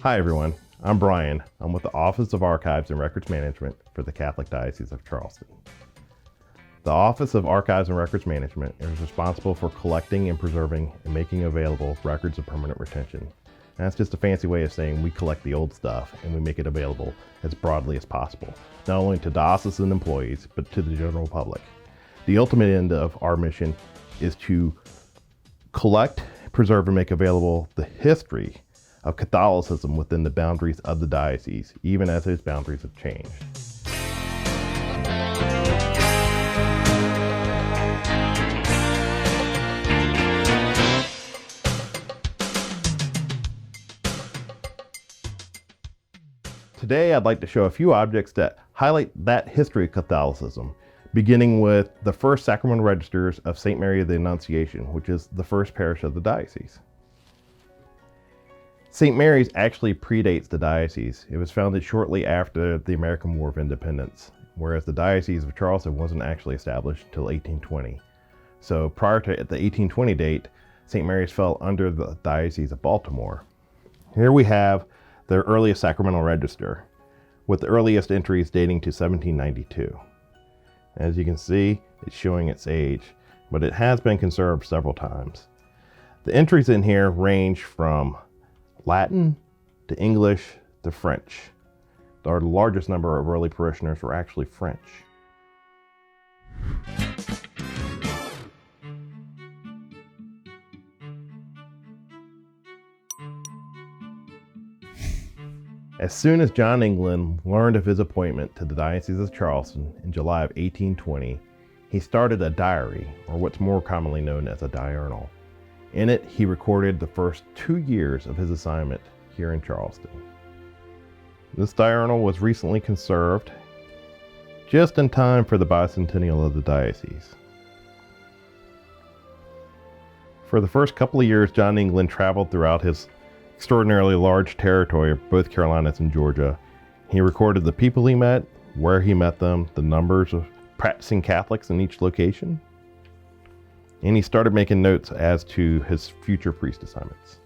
Hi everyone, I'm Brian. I'm with the Office of Archives and Records Management for the Catholic Diocese of Charleston. The Office of Archives and Records Management is responsible for collecting and preserving and making available records of permanent retention. And that's just a fancy way of saying we collect the old stuff and we make it available as broadly as possible, not only to diocesan employees, but to the general public. The ultimate end of our mission is to collect, preserve, and make available the history of Catholicism within the boundaries of the diocese, even as those boundaries have changed. Today, I'd like to show a few objects that highlight that history of Catholicism, beginning with the first sacramental registers of St. Mary of the Annunciation, which is the first parish of the diocese. St. Mary's actually predates the diocese. It was founded shortly after the American War of Independence, whereas the Diocese of Charleston wasn't actually established until 1820. So prior to the 1820 date, St. Mary's fell under the Diocese of Baltimore. Here we have the earliest sacramental register, with the earliest entries dating to 1792. As you can see, it's showing its age, but it has been conserved several times. The entries in here range from Latin to English to French. The largest number of early parishioners were actually French. As soon as John England learned of his appointment to the Diocese of Charleston in July of 1820, he started a diary, or what's more commonly known as a diurnal. In it, he recorded the first 2 years of his assignment here in Charleston. This diurnal was recently conserved, just in time for the Bicentennial of the diocese. For the first couple of years, John England traveled throughout his extraordinarily large territory of both Carolinas and Georgia. He recorded the people he met, where he met them, the numbers of practicing Catholics in each location, and he started making notes as to his future priest assignments.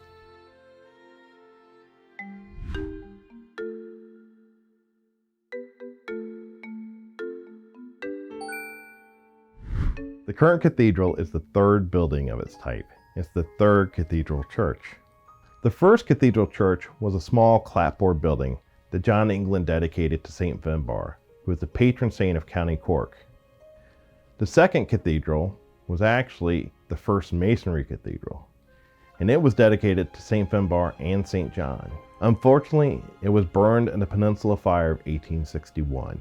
The current cathedral is the third building of its type. It's the third cathedral church. The first cathedral church was a small clapboard building that John England dedicated to St. Finbarr, who was the patron saint of County Cork. The second cathedral was actually the first masonry cathedral, and it was dedicated to St. Finbarr and St. John. Unfortunately, it was burned in the Peninsula Fire of 1861.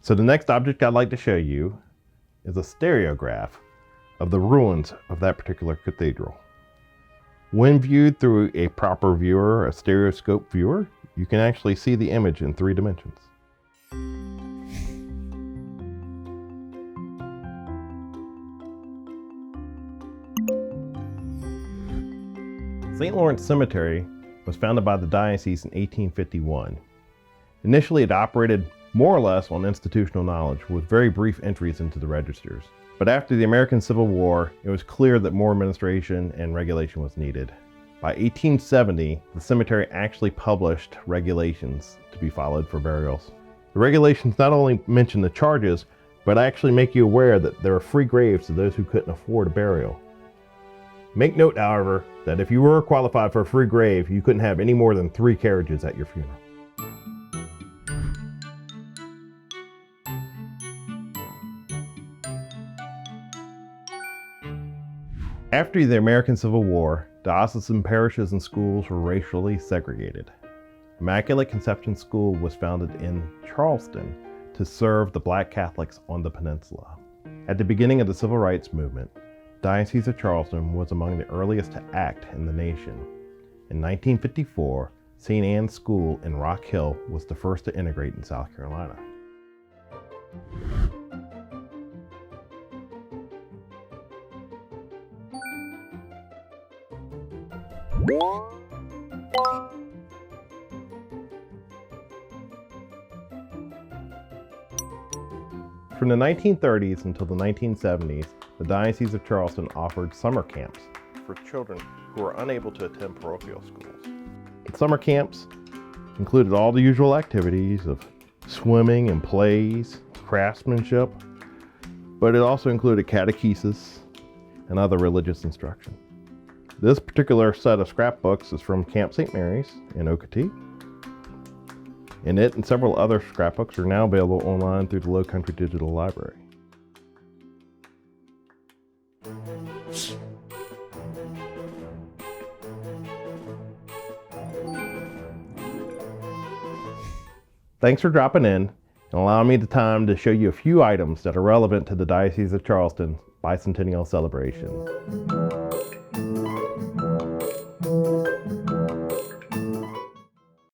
So the next object I'd like to show you is a stereograph of the ruins of that particular cathedral. When viewed through a proper viewer, a stereoscope viewer, you can actually see the image in 3 dimensions. St. Lawrence Cemetery was founded by the diocese in 1851. Initially, it operated more or less on institutional knowledge with very brief entries into the registers. But after the American Civil War, it was clear that more administration and regulation was needed. By 1870, the cemetery actually published regulations to be followed for burials. The regulations not only mention the charges, but actually make you aware that there are free graves to those who couldn't afford a burial. Make note, however, that if you were qualified for a free grave, you couldn't have any more than 3 carriages at your funeral. After the American Civil War, diocesan parishes and schools were racially segregated. Immaculate Conception School was founded in Charleston to serve the Black Catholics on the peninsula. At the beginning of the Civil Rights Movement, Diocese of Charleston was among the earliest to act in the nation. In 1954, St. Anne's School in Rock Hill was the first to integrate in South Carolina. From the 1930s until the 1970s, the Diocese of Charleston offered summer camps for children who were unable to attend parochial schools. Summer camps included all the usual activities of swimming and plays, craftsmanship, but it also included catechesis and other religious instruction. This particular set of scrapbooks is from Camp St. Mary's in Okatee, and it and several other scrapbooks are now available online through the Low Country Digital Library. Thanks for dropping in and allowing me the time to show you a few items that are relevant to the Diocese of Charleston Bicentennial celebration.